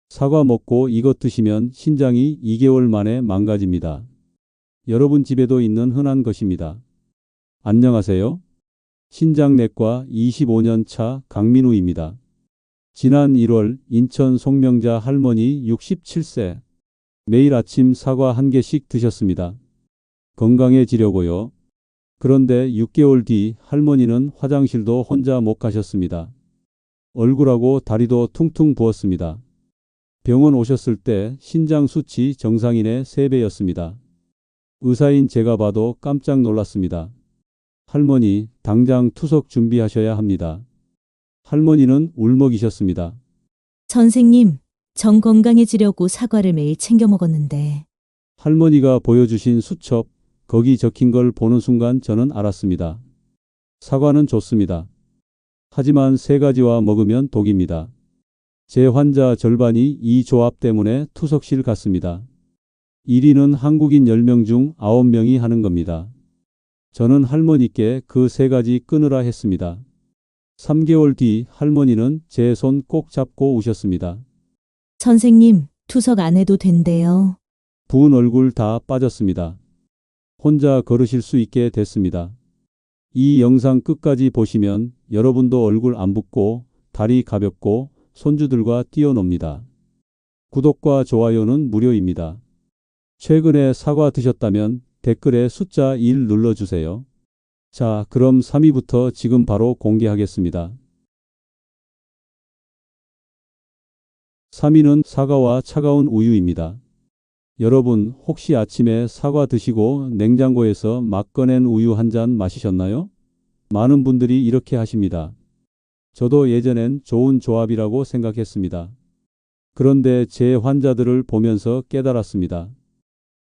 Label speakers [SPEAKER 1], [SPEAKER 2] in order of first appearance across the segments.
[SPEAKER 1] 사과 먹고 이것 드시면 신장이 2개월 만에 망가집니다. 여러분 집에도 있는 흔한 것입니다. 안녕하세요. 신장내과 25년 차 강민우입니다. 지난 1월 인천 송명자 할머니 67세. 매일 아침 사과 한 개씩 드셨습니다. 건강해지려고요. 그런데 6개월 뒤 할머니는 화장실도 혼자 못 가셨습니다. 얼굴하고 다리도 퉁퉁 부었습니다. 병원 오셨을 때 신장 수치 정상인의 3배였습니다. 의사인 제가 봐도 깜짝 놀랐습니다. 할머니, 당장 투석 준비하셔야 합니다. 할머니는 울먹이셨습니다.
[SPEAKER 2] 선생님, 정 건강해지려고 사과를 매일 챙겨 먹었는데
[SPEAKER 1] 할머니가 보여주신 수첩, 거기 적힌 걸 보는 순간 저는 알았습니다. 사과는 좋습니다. 하지만 3가지와 먹으면 독입니다. 제 환자 절반이 이 조합 때문에 투석실 갔습니다. 1위는 한국인 10명 중 9명이 하는 겁니다. 저는 할머니께 그 3가지 끊으라 했습니다. 3개월 뒤 할머니는 제 손 꼭 잡고 우셨습니다.
[SPEAKER 2] 선생님, 투석 안 해도 된대요.
[SPEAKER 1] 부은 얼굴 다 빠졌습니다. 혼자 걸으실 수 있게 됐습니다. 이 영상 끝까지 보시면 여러분도 얼굴 안 붓고 다리 가볍고 손주들과 뛰어놉니다. 구독과 좋아요는 무료입니다. 최근에 사과 드셨다면 댓글에 숫자 1 눌러주세요. 자, 그럼 3위부터 지금 바로 공개하겠습니다. 3위는 사과와 차가운 우유입니다. 여러분, 혹시 아침에 사과 드시고 냉장고에서 막 꺼낸 우유 한 잔 마시셨나요? 많은 분들이 이렇게 하십니다. 저도 예전엔 좋은 조합이라고 생각했습니다. 그런데 제 환자들을 보면서 깨달았습니다.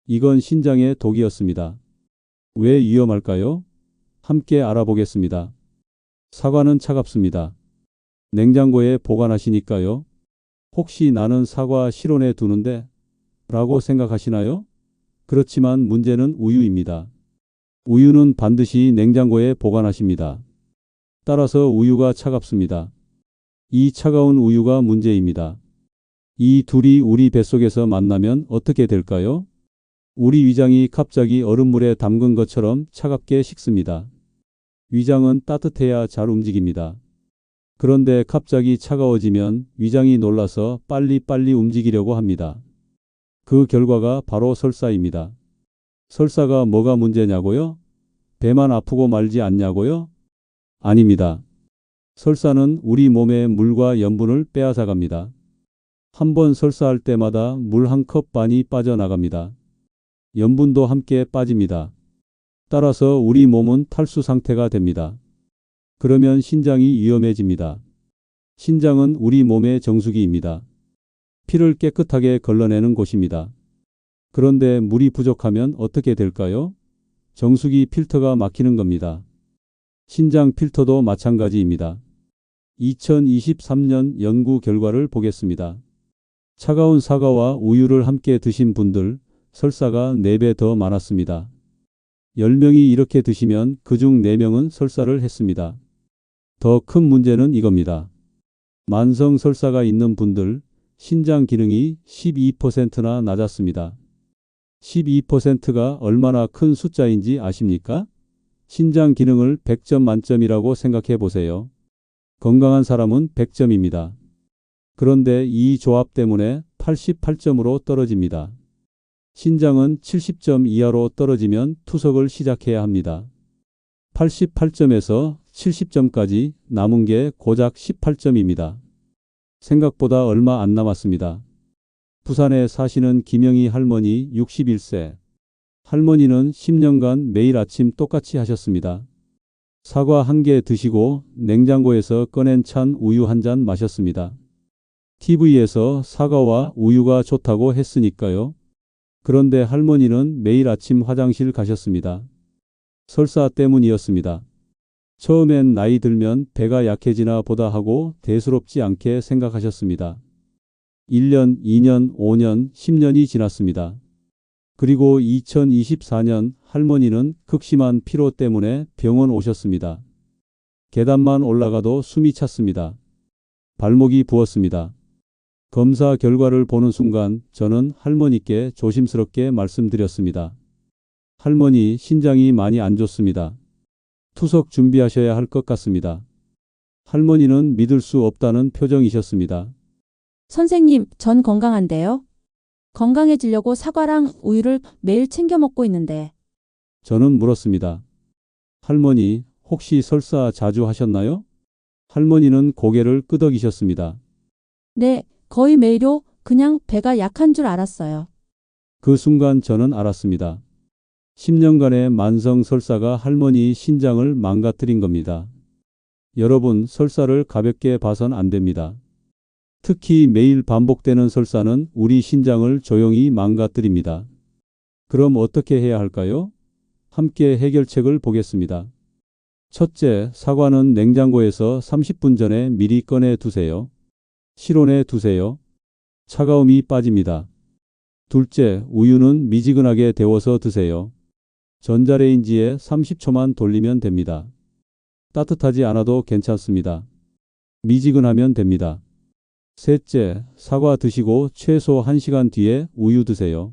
[SPEAKER 1] 이건 신장의 독이었습니다. 왜 위험할까요? 함께 알아보겠습니다. 사과는 차갑습니다. 냉장고에 보관하시니까요. 혹시 나는 사과 실온에 두는데? 라고 생각하시나요? 그렇지만 문제는 우유입니다. 우유는 반드시 냉장고에 보관하십니다. 따라서 우유가 차갑습니다. 이 차가운 우유가 문제입니다. 이 둘이 우리 뱃속에서 만나면 어떻게 될까요? 우리 위장이 갑자기 얼음물에 담근 것처럼 차갑게 식습니다. 위장은 따뜻해야 잘 움직입니다. 그런데 갑자기 차가워지면 위장이 놀라서 빨리빨리 움직이려고 합니다. 그 결과가 바로 설사입니다. 설사가 뭐가 문제냐고요? 배만 아프고 말지 않냐고요? 아닙니다. 설사는 우리 몸의 물과 염분을 빼앗아갑니다. 한 번 설사할 때마다 물 1컵 반이 빠져나갑니다. 염분도 함께 빠집니다. 따라서 우리 몸은 탈수 상태가 됩니다. 그러면 신장이 위험해집니다. 신장은 우리 몸의 정수기입니다. 피를 깨끗하게 걸러내는 곳입니다. 그런데 물이 부족하면 어떻게 될까요? 정수기 필터가 막히는 겁니다. 신장 필터도 마찬가지입니다. 2023년 연구 결과를 보겠습니다. 차가운 사과와 우유를 함께 드신 분들, 설사가 4배 더 많았습니다. 10명이 이렇게 드시면 그중 4명은 설사를 했습니다. 더 큰 문제는 이겁니다. 만성 설사가 있는 분들, 신장 기능이 12%나 낮았습니다. 12%가 얼마나 큰 숫자인지 아십니까? 신장 기능을 100점 만점이라고 생각해 보세요. 건강한 사람은 100점입니다. 그런데 이 조합 때문에 88점으로 떨어집니다. 신장은 70점 이하로 떨어지면 투석을 시작해야 합니다. 88점에서 70점까지 남은 게 고작 18점입니다. 생각보다 얼마 안 남았습니다. 부산에 사시는 김영희 할머니 61세. 할머니는 10년간 매일 아침 똑같이 하셨습니다. 사과 1개 드시고 냉장고에서 꺼낸 찬 우유 한 잔 마셨습니다. TV에서 사과와 우유가 좋다고 했으니까요. 그런데 할머니는 매일 아침 화장실 가셨습니다. 설사 때문이었습니다. 처음엔 나이 들면 배가 약해지나 보다 하고 대수롭지 않게 생각하셨습니다. 1년, 2년, 5년, 10년이 지났습니다. 그리고 2024년 할머니는 극심한 피로 때문에 병원 오셨습니다. 계단만 올라가도 숨이 찼습니다. 발목이 부었습니다. 검사 결과를 보는 순간 저는 할머니께 조심스럽게 말씀드렸습니다. 할머니, 신장이 많이 안 좋습니다. 투석 준비하셔야 할 것 같습니다. 할머니는 믿을 수 없다는 표정이셨습니다.
[SPEAKER 3] 선생님, 전 건강한데요. 건강해지려고 사과랑 우유를 매일 챙겨 먹고 있는데.
[SPEAKER 1] 저는 물었습니다. 할머니, 혹시 설사 자주 하셨나요? 할머니는 고개를 끄덕이셨습니다.
[SPEAKER 3] 네, 거의 매일요. 그냥 배가 약한 줄 알았어요.
[SPEAKER 1] 그 순간 저는 알았습니다. 10년간의 만성 설사가 할머니 신장을 망가뜨린 겁니다. 여러분, 설사를 가볍게 봐선 안 됩니다. 특히 매일 반복되는 설사는 우리 신장을 조용히 망가뜨립니다. 그럼 어떻게 해야 할까요? 함께 해결책을 보겠습니다. 첫째, 사과는 냉장고에서 30분 전에 미리 꺼내 두세요. 실온에 두세요. 차가움이 빠집니다. 둘째, 우유는 미지근하게 데워서 드세요. 전자레인지에 30초만 돌리면 됩니다. 따뜻하지 않아도 괜찮습니다. 미지근하면 됩니다. 셋째, 사과 드시고 최소 1시간 뒤에 우유 드세요.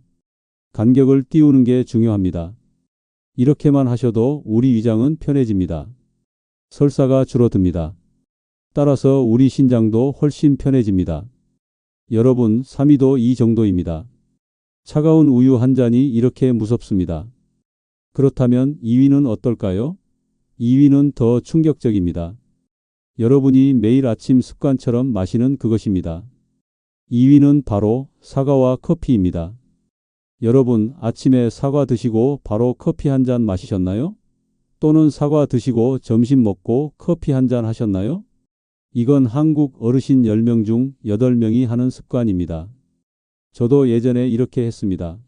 [SPEAKER 1] 간격을 띄우는 게 중요합니다. 이렇게만 하셔도 우리 위장은 편해집니다. 설사가 줄어듭니다. 따라서 우리 신장도 훨씬 편해집니다. 여러분, 3위도 이 정도입니다. 차가운 우유 한 잔이 이렇게 무섭습니다. 그렇다면 2위는 어떨까요? 2위는 더 충격적입니다. 여러분이 매일 아침 습관처럼 마시는 그것입니다. 2위는 바로 사과와 커피입니다. 여러분, 아침에 사과 드시고 바로 커피 한 잔 마시셨나요? 또는 사과 드시고 점심 먹고 커피 한 잔 하셨나요? 이건 한국 어르신 10명 중 8명이 하는 습관입니다. 저도 예전에 이렇게 했습니다.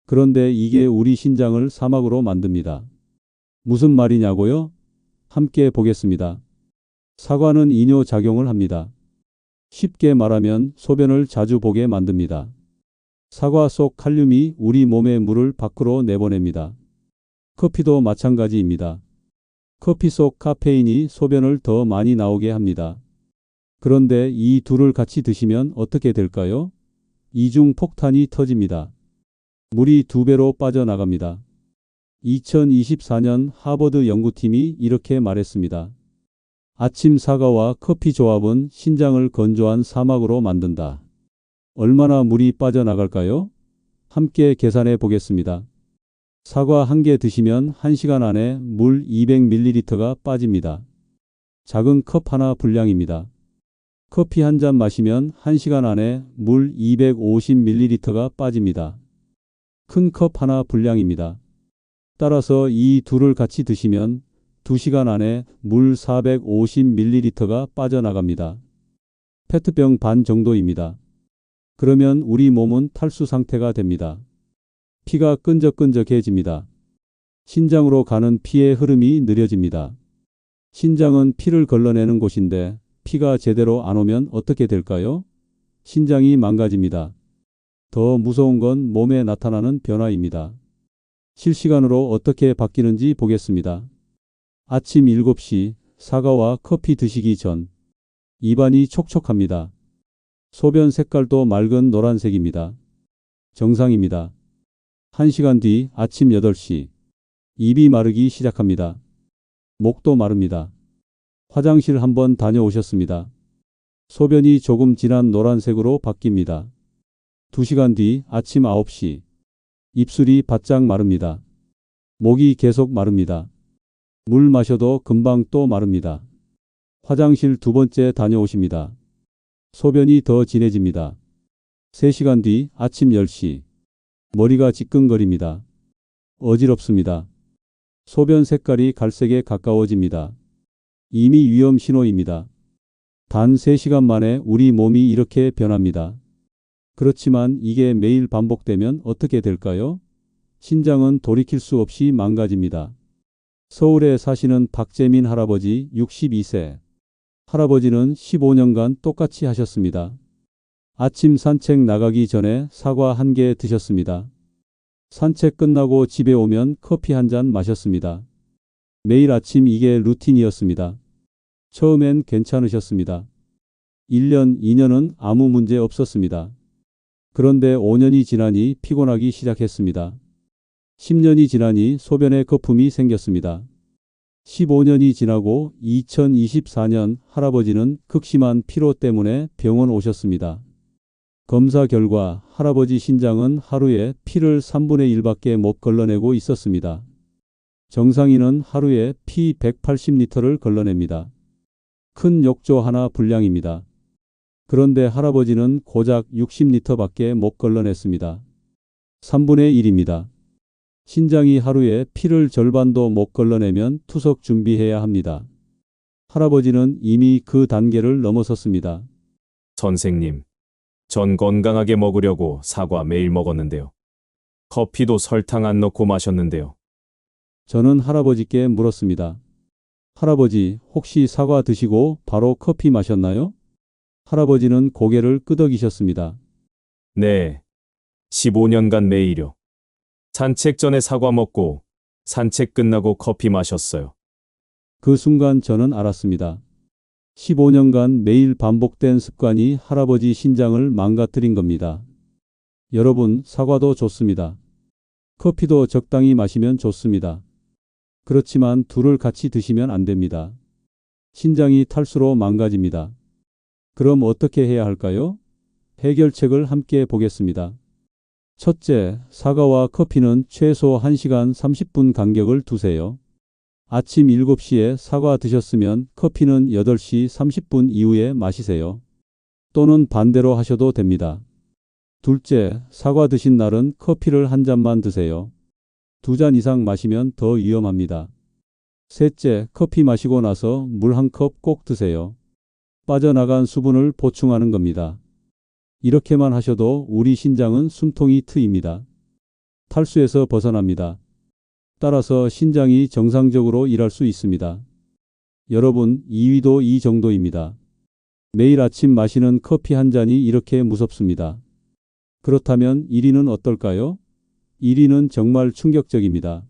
[SPEAKER 1] 그런데 이게 우리 신장을 사막으로 만듭니다. 무슨 말이냐고요? 함께 보겠습니다. 사과는 이뇨작용을 합니다. 쉽게 말하면 소변을 자주 보게 만듭니다. 사과 속 칼륨이 우리 몸의 물을 밖으로 내보냅니다. 커피도 마찬가지입니다. 커피 속 카페인이 소변을 더 많이 나오게 합니다. 그런데 이 둘을 같이 드시면 어떻게 될까요? 이중 폭탄이 터집니다. 물이 2배로 빠져나갑니다. 2024년 하버드 연구팀이 이렇게 말했습니다. 아침 사과와 커피 조합은 신장을 건조한 사막으로 만든다. 얼마나 물이 빠져나갈까요? 함께 계산해 보겠습니다. 사과 1개 드시면 1시간 안에 물 200ml가 빠집니다. 작은 컵 하나 분량입니다. 커피 한 잔 마시면 1시간 안에 물 250ml가 빠집니다. 큰 컵 하나 분량입니다. 따라서 이 둘을 같이 드시면 2시간 안에 물 450ml가 빠져나갑니다. 페트병 반 정도입니다. 그러면 우리 몸은 탈수 상태가 됩니다. 피가 끈적끈적해집니다. 신장으로 가는 피의 흐름이 느려집니다. 신장은 피를 걸러내는 곳인데 피가 제대로 안 오면 어떻게 될까요? 신장이 망가집니다. 더 무서운 건 몸에 나타나는 변화입니다. 실시간으로 어떻게 바뀌는지 보겠습니다. 아침 7시 사과와 커피 드시기 전 입안이 촉촉합니다. 소변 색깔도 맑은 노란색입니다. 정상입니다. 1시간 뒤 아침 8시 입이 마르기 시작합니다. 목도 마릅니다. 화장실 한번 다녀오셨습니다. 소변이 조금 진한 노란색으로 바뀝니다. 2시간 뒤 아침 9시 입술이 바짝 마릅니다. 목이 계속 마릅니다. 물 마셔도 금방 또 마릅니다. 화장실 2번째 다녀오십니다. 소변이 더 진해집니다. 3시간 뒤 아침 10시 머리가 지끈거립니다. 어지럽습니다. 소변 색깔이 갈색에 가까워집니다. 이미 위험 신호입니다. 단 3시간 만에 우리 몸이 이렇게 변합니다. 그렇지만 이게 매일 반복되면 어떻게 될까요? 신장은 돌이킬 수 없이 망가집니다. 서울에 사시는 박재민 할아버지 62세. 할아버지는 15년간 똑같이 하셨습니다. 아침 산책 나가기 전에 사과 1개 드셨습니다. 산책 끝나고 집에 오면 커피 한 잔 마셨습니다. 매일 아침 이게 루틴이었습니다. 처음엔 괜찮으셨습니다. 1년, 2년은 아무 문제 없었습니다. 그런데 5년이 지나니 피곤하기 시작했습니다. 10년이 지나니 소변에 거품이 생겼습니다. 15년이 지나고 2024년 할아버지는 극심한 피로 때문에 병원 오셨습니다. 검사 결과 할아버지 신장은 하루에 피를 3분의 1밖에 못 걸러내고 있었습니다. 정상인은 하루에 피 180리터를 걸러냅니다. 큰 욕조 하나 분량입니다. 그런데 할아버지는 고작 60리터밖에 못 걸러냈습니다. 3분의 1입니다. 신장이 하루에 피를 절반도 못 걸러내면 투석 준비해야 합니다. 할아버지는 이미 그 단계를 넘어섰습니다.
[SPEAKER 4] 선생님, 전 건강하게 먹으려고 사과 매일 먹었는데요. 커피도 설탕 안 넣고 마셨는데요.
[SPEAKER 1] 저는 할아버지께 물었습니다. 할아버지, 혹시 사과 드시고 바로 커피 마셨나요? 할아버지는 고개를 끄덕이셨습니다.
[SPEAKER 4] 네, 15년간 매일요. 산책 전에 사과 먹고 산책 끝나고 커피 마셨어요.
[SPEAKER 1] 그 순간 저는 알았습니다. 15년간 매일 반복된 습관이 할아버지 신장을 망가뜨린 겁니다. 여러분, 사과도 좋습니다. 커피도 적당히 마시면 좋습니다. 그렇지만 둘을 같이 드시면 안 됩니다. 신장이 탈수로 망가집니다. 그럼 어떻게 해야 할까요? 해결책을 함께 보겠습니다. 첫째, 사과와 커피는 최소 1시간 30분 간격을 두세요. 아침 7시에 사과 드셨으면 커피는 8시 30분 이후에 마시세요. 또는 반대로 하셔도 됩니다. 둘째, 사과 드신 날은 커피를 한 잔만 드세요. 2잔 이상 마시면 더 위험합니다. 셋째, 커피 마시고 나서 물 1컵 꼭 드세요. 빠져나간 수분을 보충하는 겁니다. 이렇게만 하셔도 우리 신장은 숨통이 트입니다. 탈수에서 벗어납니다. 따라서 신장이 정상적으로 일할 수 있습니다. 여러분, 2위도 이 정도입니다. 매일 아침 마시는 커피 한 잔이 이렇게 무섭습니다. 그렇다면 1위는 어떨까요? 1위는 정말 충격적입니다.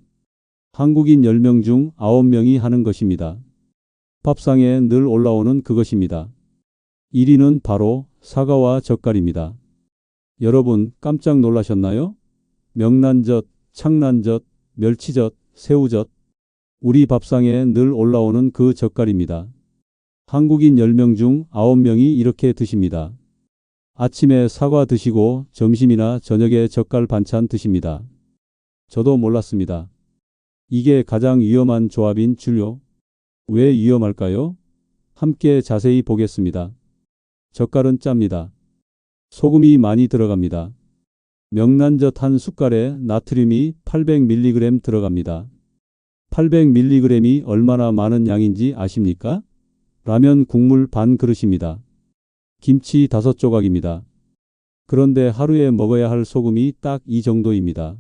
[SPEAKER 1] 한국인 10명 중 9명이 하는 것입니다. 밥상에 늘 올라오는 그것입니다. 1위는 바로 사과와 젓갈입니다. 여러분, 깜짝 놀라셨나요? 명란젓, 창란젓, 멸치젓, 새우젓, 우리 밥상에 늘 올라오는 그 젓갈입니다. 한국인 10명 중 9명이 이렇게 드십니다. 아침에 사과 드시고 점심이나 저녁에 젓갈 반찬 드십니다. 저도 몰랐습니다. 이게 가장 위험한 조합인 줄요. 왜 위험할까요? 함께 자세히 보겠습니다. 젓갈은 짭니다. 소금이 많이 들어갑니다. 명란젓 한 숟갈에 나트륨이 800mg 들어갑니다. 800mg이 얼마나 많은 양인지 아십니까? 라면 국물 반 그릇입니다. 김치 5조각입니다. 그런데 하루에 먹어야 할 소금이 딱 이 정도입니다.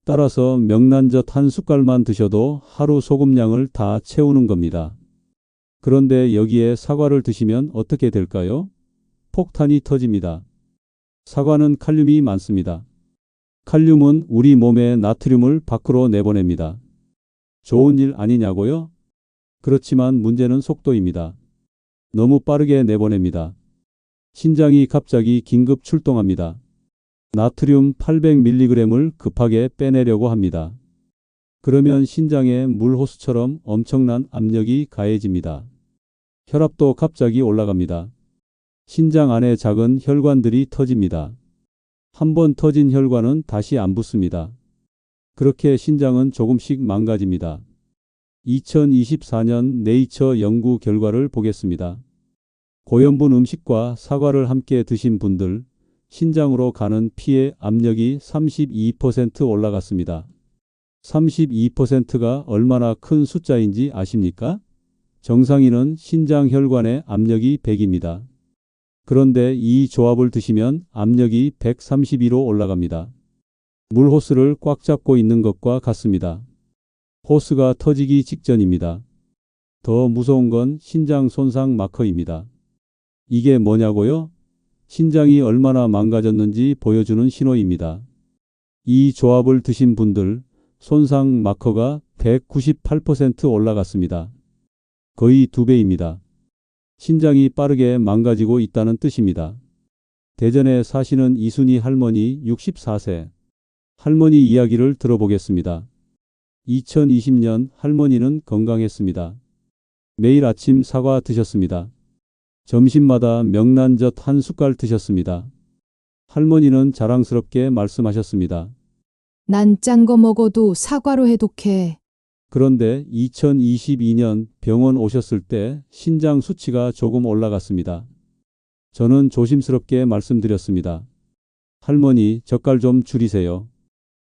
[SPEAKER 1] 따라서 명란젓 한 숟갈만 드셔도 하루 소금량을 다 채우는 겁니다. 그런데 여기에 사과를 드시면 어떻게 될까요? 폭탄이 터집니다. 사과는 칼륨이 많습니다. 칼륨은 우리 몸의 나트륨을 밖으로 내보냅니다. 좋은 일 아니냐고요? 그렇지만 문제는 속도입니다. 너무 빠르게 내보냅니다. 신장이 갑자기 긴급 출동합니다. 나트륨 800mg을 급하게 빼내려고 합니다. 그러면 신장에 물호수처럼 엄청난 압력이 가해집니다. 혈압도 갑자기 올라갑니다. 신장 안에 작은 혈관들이 터집니다. 한번 터진 혈관은 다시 안 붙습니다. 그렇게 신장은 조금씩 망가집니다. 2024년 네이처 연구 결과를 보겠습니다. 고염분 음식과 사과를 함께 드신 분들, 신장으로 가는 피의 압력이 32% 올라갔습니다. 32%가 얼마나 큰 숫자인지 아십니까? 정상인은 신장 혈관의 압력이 100입니다. 그런데 이 조합을 드시면 압력이 132로 올라갑니다. 물호스를 꽉 잡고 있는 것과 같습니다. 호스가 터지기 직전입니다. 더 무서운 건 신장 손상 마커입니다. 이게 뭐냐고요? 신장이 얼마나 망가졌는지 보여주는 신호입니다. 이 조합을 드신 분들, 손상 마커가 198% 올라갔습니다. 거의 2배입니다. 신장이 빠르게 망가지고 있다는 뜻입니다. 대전에 사시는 이순희 할머니 64세. 할머니 이야기를 들어보겠습니다. 2020년 할머니는 건강했습니다. 매일 아침 사과 드셨습니다. 점심마다 명란젓 한 숟갈 드셨습니다. 할머니는 자랑스럽게 말씀하셨습니다.
[SPEAKER 5] 난 짠 거 먹어도 사과로 해독해.
[SPEAKER 1] 그런데 2022년 병원 오셨을 때 신장 수치가 조금 올라갔습니다. 저는 조심스럽게 말씀드렸습니다. 할머니, 젓갈 좀 줄이세요.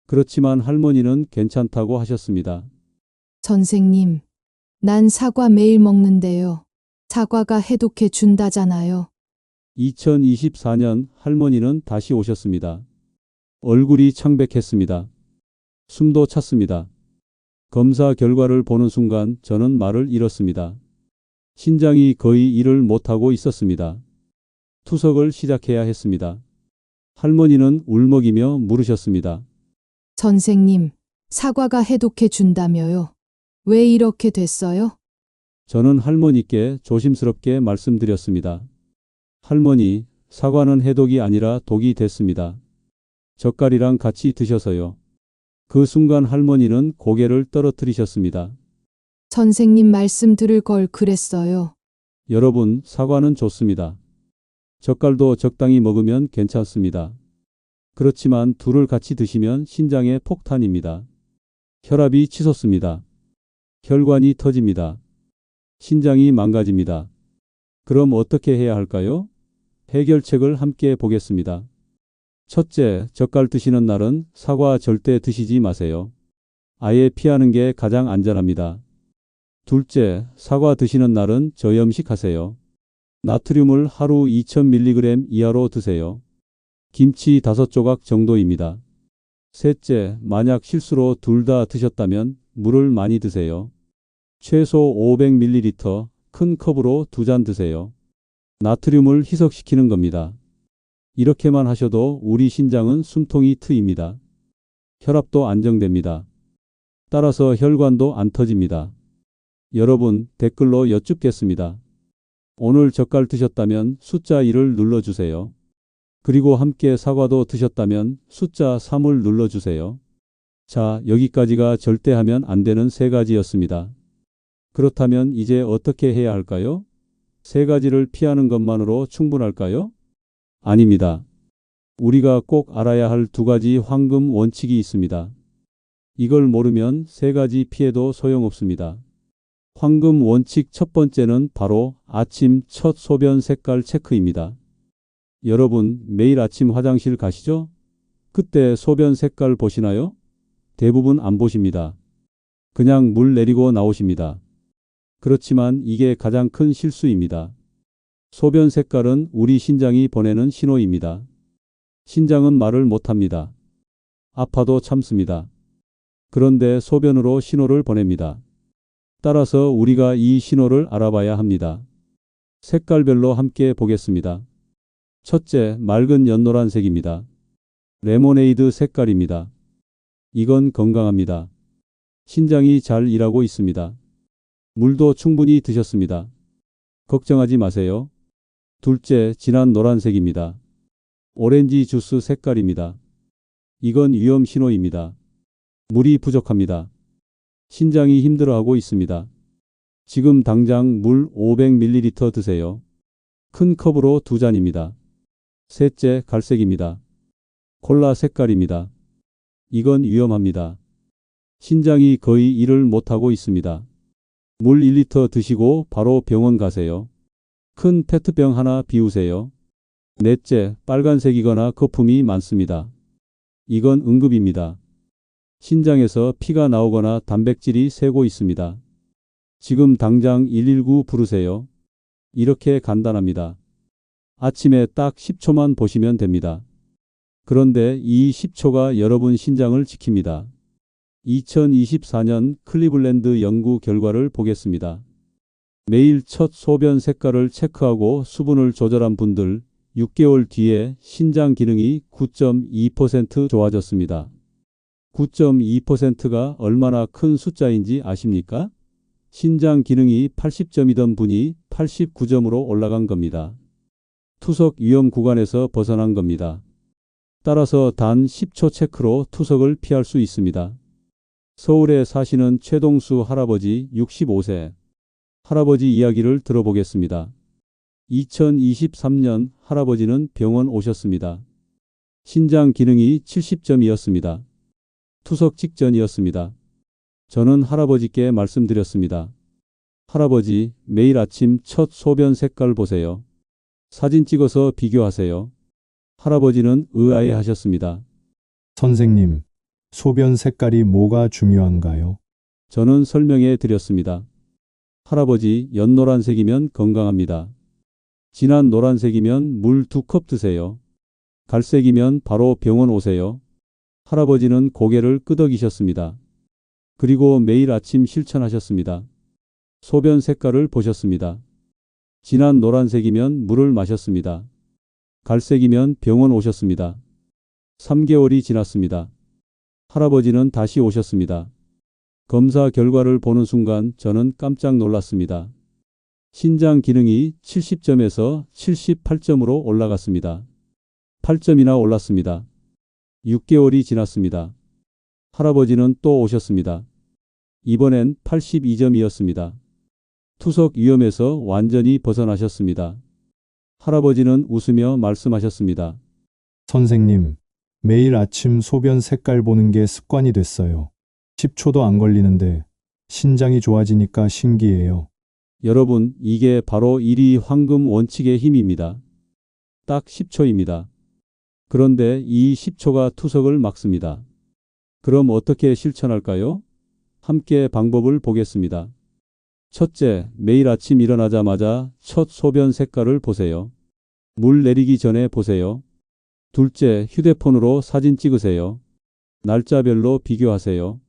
[SPEAKER 1] 그렇지만 할머니는 괜찮다고 하셨습니다.
[SPEAKER 5] 선생님, 난 사과 매일 먹는데요. 사과가 해독해 준다잖아요.
[SPEAKER 1] 2024년 할머니는 다시 오셨습니다. 얼굴이 창백했습니다. 숨도 찼습니다. 검사 결과를 보는 순간 저는 말을 잃었습니다. 신장이 거의 일을 못하고 있었습니다. 투석을 시작해야 했습니다. 할머니는 울먹이며 물으셨습니다.
[SPEAKER 5] 선생님, 사과가 해독해 준다며요. 왜 이렇게 됐어요?
[SPEAKER 1] 저는 할머니께 조심스럽게 말씀드렸습니다. 할머니, 사과는 해독이 아니라 독이 됐습니다. 젓갈이랑 같이 드셔서요. 그 순간 할머니는 고개를 떨어뜨리셨습니다.
[SPEAKER 5] 선생님 말씀 들을 걸 그랬어요.
[SPEAKER 1] 여러분, 사과는 좋습니다. 젓갈도 적당히 먹으면 괜찮습니다. 그렇지만 둘을 같이 드시면 신장에 폭탄입니다. 혈압이 치솟습니다. 혈관이 터집니다. 신장이 망가집니다. 그럼 어떻게 해야 할까요? 해결책을 함께 보겠습니다. 첫째, 젓갈 드시는 날은 사과 절대 드시지 마세요. 아예 피하는 게 가장 안전합니다. 둘째, 사과 드시는 날은 저염식하세요. 나트륨을 하루 2000mg 이하로 드세요. 김치 5조각 정도입니다. 셋째, 만약 실수로 둘 다 드셨다면 물을 많이 드세요. 최소 500ml 큰 컵으로 2잔 드세요. 나트륨을 희석시키는 겁니다. 이렇게만 하셔도 우리 신장은 숨통이 트입니다. 혈압도 안정됩니다. 따라서 혈관도 안 터집니다. 여러분, 댓글로 여쭙겠습니다. 오늘 젓갈 드셨다면 숫자 1을 눌러주세요. 그리고 함께 사과도 드셨다면 숫자 3을 눌러주세요. 자, 여기까지가 절대 하면 안 되는 3가지였습니다. 그렇다면 이제 어떻게 해야 할까요? 3가지를 피하는 것만으로 충분할까요? 아닙니다. 우리가 꼭 알아야 할 2가지 황금 원칙이 있습니다. 이걸 모르면 3가지 피해도 소용없습니다. 황금 원칙 첫 번째는 바로 아침 첫 소변 색깔 체크입니다. 여러분, 매일 아침 화장실 가시죠? 그때 소변 색깔 보시나요? 대부분 안 보십니다. 그냥 물 내리고 나오십니다. 그렇지만 이게 가장 큰 실수입니다. 소변 색깔은 우리 신장이 보내는 신호입니다. 신장은 말을 못합니다. 아파도 참습니다. 그런데 소변으로 신호를 보냅니다. 따라서 우리가 이 신호를 알아봐야 합니다. 색깔별로 함께 보겠습니다. 첫째, 맑은 연노란색입니다. 레모네이드 색깔입니다. 이건 건강합니다. 신장이 잘 일하고 있습니다. 물도 충분히 드셨습니다. 걱정하지 마세요. 둘째, 진한 노란색입니다. 오렌지 주스 색깔입니다. 이건 위험 신호입니다. 물이 부족합니다. 신장이 힘들어하고 있습니다. 지금 당장 물 500ml 드세요. 큰 컵으로 2잔입니다. 셋째, 갈색입니다. 콜라 색깔입니다. 이건 위험합니다. 신장이 거의 일을 못하고 있습니다. 물 1리터 드시고 바로 병원 가세요. 큰 페트병 하나 비우세요. 넷째, 빨간색이거나 거품이 많습니다. 이건 응급입니다. 신장에서 피가 나오거나 단백질이 새고 있습니다. 지금 당장 119 부르세요. 이렇게 간단합니다. 아침에 딱 10초만 보시면 됩니다. 그런데 이 10초가 여러분 신장을 지킵니다. 2024년 클리블랜드 연구 결과를 보겠습니다. 매일 첫 소변 색깔을 체크하고 수분을 조절한 분들 6개월 뒤에 신장 기능이 9.2% 좋아졌습니다. 9.2%가 얼마나 큰 숫자인지 아십니까? 신장 기능이 80점이던 분이 89점으로 올라간 겁니다. 투석 위험 구간에서 벗어난 겁니다. 따라서 단 10초 체크로 투석을 피할 수 있습니다. 서울에 사시는 최동수 할아버지 65세. 할아버지 이야기를 들어보겠습니다. 2023년 할아버지는 병원 오셨습니다. 신장 기능이 70점이었습니다. 투석 직전이었습니다. 저는 할아버지께 말씀드렸습니다. 할아버지, 매일 아침 첫 소변 색깔 보세요. 사진 찍어서 비교하세요. 할아버지는 의아해 하셨습니다.
[SPEAKER 6] 선생님, 소변 색깔이 뭐가 중요한가요?
[SPEAKER 1] 저는 설명해 드렸습니다. 할아버지, 연노란색이면 건강합니다. 진한 노란색이면 물 2컵 드세요. 갈색이면 바로 병원 오세요. 할아버지는 고개를 끄덕이셨습니다. 그리고 매일 아침 실천하셨습니다. 소변 색깔을 보셨습니다. 진한 노란색이면 물을 마셨습니다. 갈색이면 병원 오셨습니다. 3개월이 지났습니다. 할아버지는 다시 오셨습니다. 검사 결과를 보는 순간 저는 깜짝 놀랐습니다. 신장 기능이 70점에서 78점으로 올라갔습니다. 8점이나 올랐습니다. 6개월이 지났습니다. 할아버지는 또 오셨습니다. 이번엔 82점이었습니다. 투석 위험에서 완전히 벗어나셨습니다. 할아버지는 웃으며 말씀하셨습니다.
[SPEAKER 6] 선생님, 매일 아침 소변 색깔 보는 게 습관이 됐어요. 10초도 안 걸리는데 신장이 좋아지니까 신기해요.
[SPEAKER 1] 여러분, 이게 바로 1위 황금 원칙의 힘입니다. 딱 10초입니다. 그런데 이 10초가 투석을 막습니다. 그럼 어떻게 실천할까요? 함께 방법을 보겠습니다. 첫째, 매일 아침 일어나자마자 첫 소변 색깔을 보세요. 물 내리기 전에 보세요. 둘째, 휴대폰으로 사진 찍으세요. 날짜별로 비교하세요.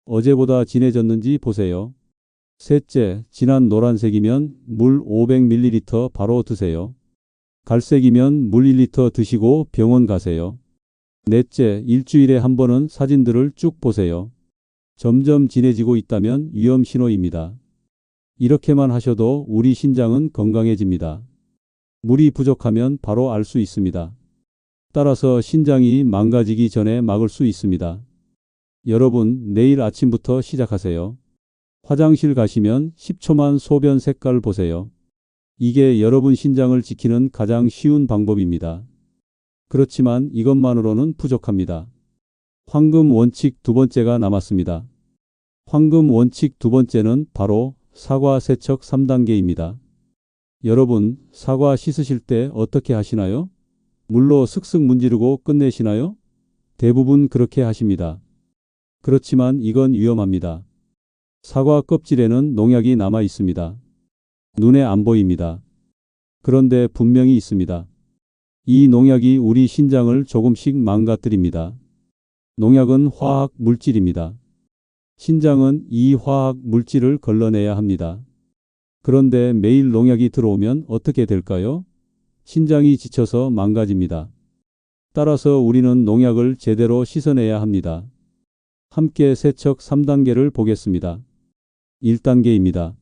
[SPEAKER 1] 어제보다 진해졌는지 보세요. 셋째, 진한 노란색이면 물 500ml 바로 드세요. 갈색이면 물 1리터 드시고 병원 가세요. 넷째, 일주일에 한 번은 사진들을 쭉 보세요. 점점 진해지고 있다면 위험 신호입니다. 이렇게만 하셔도 우리 신장은 건강해집니다. 물이 부족하면 바로 알 수 있습니다. 따라서 신장이 망가지기 전에 막을 수 있습니다. 여러분, 내일 아침부터 시작하세요. 화장실 가시면 10초만 소변 색깔 보세요. 이게 여러분 신장을 지키는 가장 쉬운 방법입니다. 그렇지만 이것만으로는 부족합니다. 황금 원칙 두 번째가 남았습니다. 황금 원칙 두 번째는 바로 사과 세척 3단계입니다. 여러분, 사과 씻으실 때 어떻게 하시나요? 물로 슥슥 문지르고 끝내시나요? 대부분 그렇게 하십니다. 그렇지만 이건 위험합니다. 사과 껍질에는 농약이 남아 있습니다. 눈에 안 보입니다. 그런데 분명히 있습니다. 이 농약이 우리 신장을 조금씩 망가뜨립니다. 농약은 화학 물질입니다. 신장은 이 화학 물질을 걸러내야 합니다. 그런데 매일 농약이 들어오면 어떻게 될까요? 신장이 지쳐서 망가집니다. 따라서 우리는 농약을 제대로 씻어내야 합니다. 함께 세척 3단계를 보겠습니다. 1단계입니다.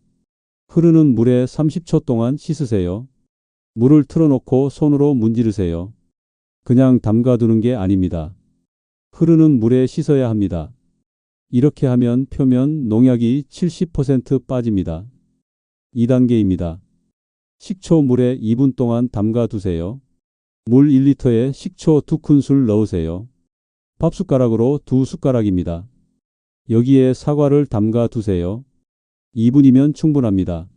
[SPEAKER 1] 흐르는 물에 30초 동안 씻으세요. 물을 틀어놓고 손으로 문지르세요. 그냥 담가두는 게 아닙니다. 흐르는 물에 씻어야 합니다. 이렇게 하면 표면 농약이 70% 빠집니다. 2단계입니다. 식초 물에 2분 동안 담가두세요. 물 1리터에 식초 2큰술 넣으세요. 밥숟가락으로 2숟가락입니다. 여기에 사과를 담가두세요. 2분이면 충분합니다.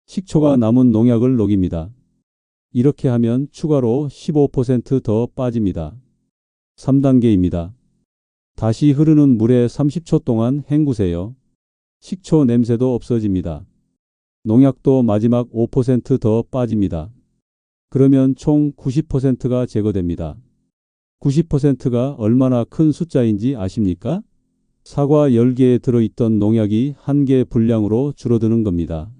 [SPEAKER 1] 식초가 남은 농약을 녹입니다. 이렇게 하면 추가로 15% 더 빠집니다. 3단계입니다. 다시 흐르는 물에 30초 동안 헹구세요. 식초 냄새도 없어집니다. 농약도 마지막 5% 더 빠집니다. 그러면 총 90%가 제거됩니다. 90%가 얼마나 큰 숫자인지 아십니까? 사과 10개에 들어있던 농약이 1개 분량으로 줄어드는 겁니다.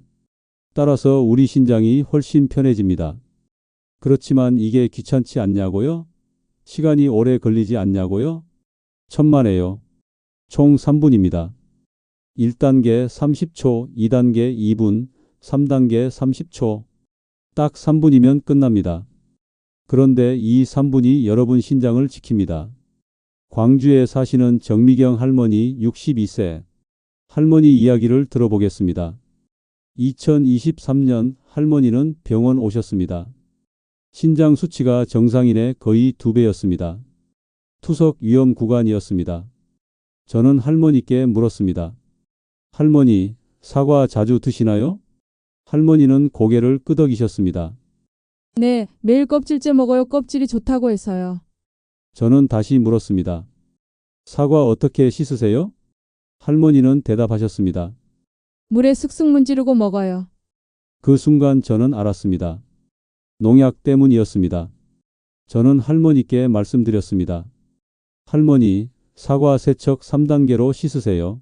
[SPEAKER 1] 따라서 우리 신장이 훨씬 편해집니다. 그렇지만 이게 귀찮지 않냐고요? 시간이 오래 걸리지 않냐고요? 천만에요. 총 3분입니다. 1단계 30초, 2단계 2분, 3단계 30초. 딱 3분이면 끝납니다. 그런데 이 3분이 여러분 신장을 지킵니다. 광주에 사시는 정미경 할머니 62세. 할머니 이야기를 들어보겠습니다. 2023년 할머니는 병원 오셨습니다. 신장 수치가 정상인의 거의 2배였습니다. 투석 위험 구간이었습니다. 저는 할머니께 물었습니다. 할머니, 사과 자주 드시나요? 할머니는 고개를 끄덕이셨습니다.
[SPEAKER 3] 네, 매일 껍질째 먹어요. 껍질이 좋다고 해서요.
[SPEAKER 1] 저는 다시 물었습니다. 사과 어떻게 씻으세요? 할머니는 대답하셨습니다.
[SPEAKER 3] 물에 슥슥 문지르고 먹어요.
[SPEAKER 1] 그 순간 저는 알았습니다. 농약 때문이었습니다. 저는 할머니께 말씀드렸습니다. 할머니, 사과 세척 3단계로 씻으세요.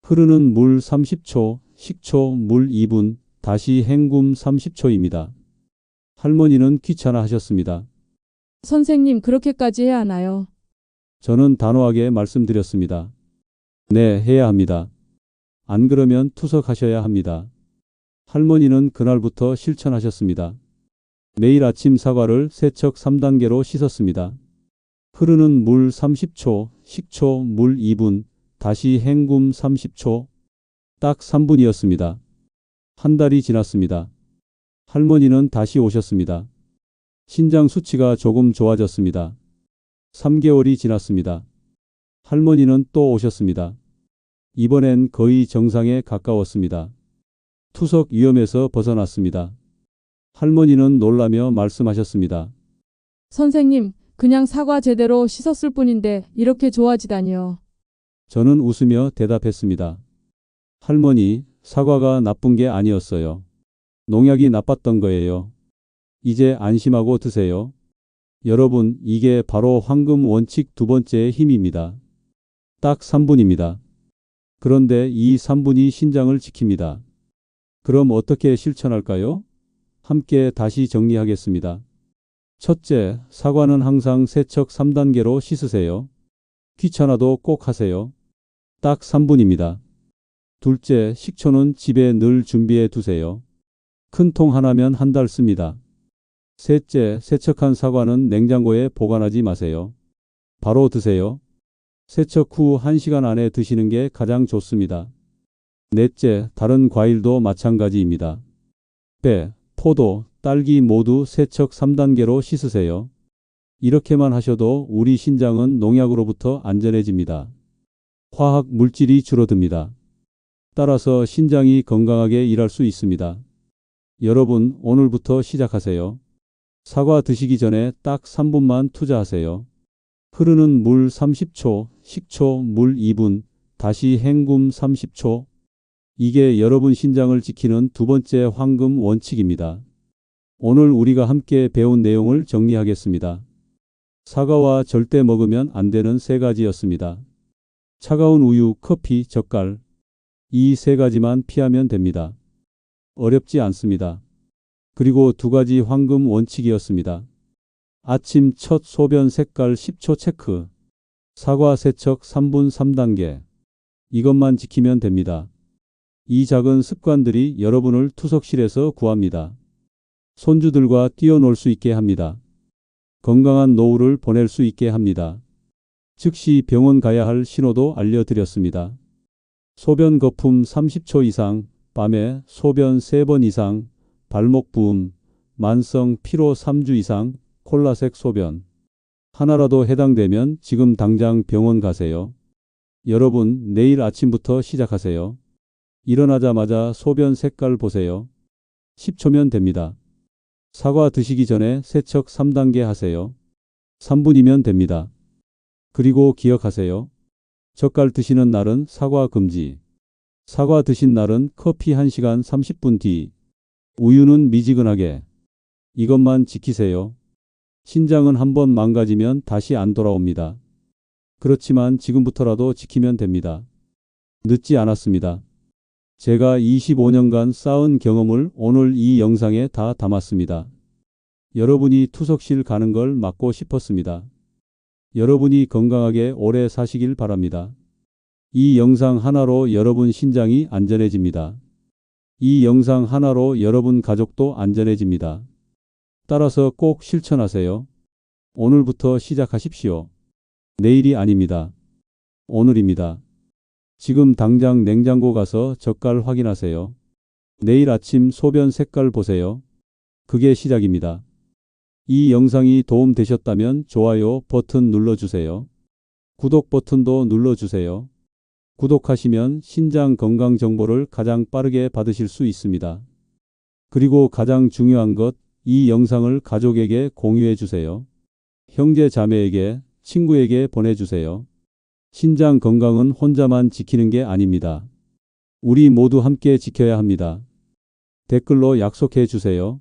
[SPEAKER 1] 흐르는 물 30초, 식초, 물 2분, 다시 헹굼 30초입니다. 할머니는 귀찮아 하셨습니다.
[SPEAKER 3] 선생님, 그렇게까지 해야 하나요?
[SPEAKER 1] 저는 단호하게 말씀드렸습니다. 네, 해야 합니다. 안 그러면 투석하셔야 합니다. 할머니는 그날부터 실천하셨습니다. 매일 아침 사과를 세척 3단계로 씻었습니다. 흐르는 물 30초, 식초, 물 2분, 다시 헹굼 30초. 딱 3분이었습니다. 한 달이 지났습니다. 할머니는 다시 오셨습니다. 신장 수치가 조금 좋아졌습니다. 3개월이 지났습니다. 할머니는 또 오셨습니다. 이번엔 거의 정상에 가까웠습니다. 투석 위험에서 벗어났습니다. 할머니는 놀라며 말씀하셨습니다.
[SPEAKER 3] 선생님, 그냥 사과 제대로 씻었을 뿐인데 이렇게 좋아지다니요.
[SPEAKER 1] 저는 웃으며 대답했습니다. 할머니, 사과가 나쁜 게 아니었어요. 농약이 나빴던 거예요. 이제 안심하고 드세요. 여러분, 이게 바로 황금 원칙 두 번째의 힘입니다. 딱 3분입니다. 그런데 이 3분이 신장을 지킵니다. 그럼 어떻게 실천할까요? 함께 다시 정리하겠습니다. 첫째, 사과는 항상 세척 3단계로 씻으세요. 귀찮아도 꼭 하세요. 딱 3분입니다. 둘째, 식초는 집에 늘 준비해 두세요. 큰 통 하나면 한 달 씁니다. 셋째, 세척한 사과는 냉장고에 보관하지 마세요. 바로 드세요. 세척 후 1시간 안에 드시는 게 가장 좋습니다. 넷째, 다른 과일도 마찬가지입니다. 배, 포도, 딸기 모두 세척 3단계로 씻으세요. 이렇게만 하셔도 우리 신장은 농약으로부터 안전해집니다. 화학 물질이 줄어듭니다. 따라서 신장이 건강하게 일할 수 있습니다. 여러분, 오늘부터 시작하세요. 사과 드시기 전에 딱 3분만 투자하세요. 흐르는 물 30초, 식초, 물 2분, 다시 헹굼 30초. 이게 여러분 신장을 지키는 두 번째 황금 원칙입니다. 오늘 우리가 함께 배운 내용을 정리하겠습니다. 사과와 절대 먹으면 안 되는 3가지였습니다. 차가운 우유, 커피, 젓갈. 이 3가지만 피하면 됩니다. 어렵지 않습니다. 그리고 2가지 황금 원칙이었습니다. 아침 첫 소변 색깔 10초 체크. 사과 세척 3분 3단계. 이것만 지키면 됩니다. 이 작은 습관들이 여러분을 투석실에서 구합니다. 손주들과 뛰어놀 수 있게 합니다. 건강한 노후를 보낼 수 있게 합니다. 즉시 병원 가야 할 신호도 알려드렸습니다. 소변 거품 30초 이상, 밤에 소변 3번 이상, 발목 부음, 만성 피로 3주 이상, 콜라색 소변. 하나라도 해당되면 지금 당장 병원 가세요. 여러분, 내일 아침부터 시작하세요. 일어나자마자 소변 색깔 보세요. 10초면 됩니다. 사과 드시기 전에 세척 3단계 하세요. 3분이면 됩니다. 그리고 기억하세요. 젓갈 드시는 날은 사과 금지. 사과 드신 날은 커피 1시간 30분 뒤. 우유는 미지근하게. 이것만 지키세요. 신장은 한번 망가지면 다시 안 돌아옵니다. 그렇지만 지금부터라도 지키면 됩니다. 늦지 않았습니다. 제가 25년간 쌓은 경험을 오늘 이 영상에 다 담았습니다. 여러분이 투석실 가는 걸 막고 싶었습니다. 여러분이 건강하게 오래 사시길 바랍니다. 이 영상 하나로 여러분 신장이 안전해집니다. 이 영상 하나로 여러분 가족도 안전해집니다. 따라서 꼭 실천하세요. 오늘부터 시작하십시오. 내일이 아닙니다. 오늘입니다. 지금 당장 냉장고 가서 젓갈 확인하세요. 내일 아침 소변 색깔 보세요. 그게 시작입니다. 이 영상이 도움 되셨다면 좋아요 버튼 눌러주세요. 구독 버튼도 눌러주세요. 구독하시면 신장 건강 정보를 가장 빠르게 받으실 수 있습니다. 그리고 가장 중요한 것, 이 영상을 가족에게 공유해 주세요. 형제 자매에게, 친구에게 보내주세요. 신장 건강은 혼자만 지키는 게 아닙니다. 우리 모두 함께 지켜야 합니다. 댓글로 약속해 주세요.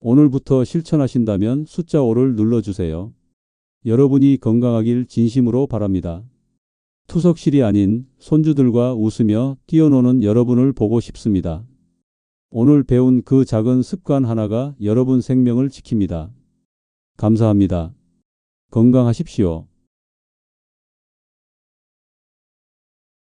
[SPEAKER 1] 오늘부터 실천하신다면 숫자 5를 눌러주세요. 여러분이 건강하길 진심으로 바랍니다. 투석실이 아닌 손주들과 웃으며 뛰어노는 여러분을 보고 싶습니다. 오늘 배운 그 작은 습관 하나가 여러분 생명을 지킵니다. 감사합니다. 건강하십시오.